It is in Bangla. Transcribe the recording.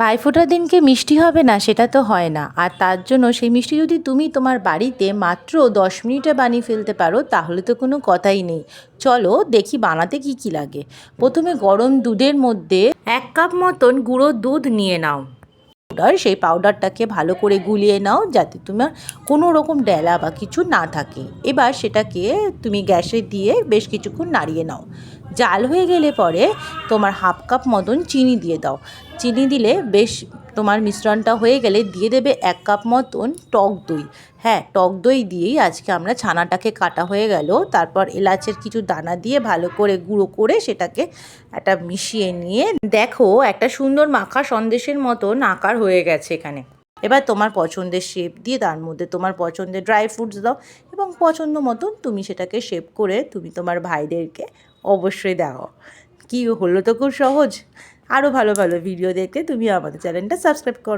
ভাইফোঁটার দিনকে মিষ্টি হবে না সেটা তো হয় না, আর তার জন্য সেই মিষ্টি যদি তুমি তোমার বাড়িতে মাত্র 10 মিনিটে বানিয়ে ফেলতে পারো তাহলে তো কোনো কথাই নেই। চলো দেখি বানাতে কি কি লাগে। প্রথমে গরম দুধের মধ্যে 1 কাপ মতন গুঁড়ো দুধ নিয়ে নাও। সেই পাউডারটাকে ভালো করে গুলিয়ে নাও যাতে তোমার কোনো রকম ডেলা বা কিছু না থাকে। এবার সেটাকে তুমি গ্যাসে দিয়ে বেশ কিছুক্ষণ নাড়িয়ে নাও। জাল হয়ে গেলে পরে তোমার 1/2 কাপ মতন চিনি দিয়ে দাও। চিনি দিলে বেশ তোমার মিশ্রণটা হয়ে গেলে দিয়ে দেবে 1 কাপ মতন টক দই। হ্যাঁ, টক দই দিয়েই আজকে আমরা ছানাটাকে কাটা হয়ে গেল, তারপর এলাচের কিছু দানা দিয়ে ভালো করে গুঁড়ো করে সেটাকে একটা মিশিয়ে নিয়ে দেখো একটা সুন্দর মাখা সন্দেশের মতন আকার হয়ে গেছে এখানে। এবার তোমার পছন্দের শেপ দিয়ে তার মধ্যে তোমার পছন্দের ড্রাই ফ্রুটস দাও এবং পছন্দ মতন তুমি সেটাকে শেপ করে তুমি তোমার ভাইদেরকে অবশ্যই দাও। কি হলো, তো খুব সহজ। আরও ভালো ভালো ভিডিও দেখতে তুমি আমাদের চ্যানেলটা সাবস্ক্রাইব করো।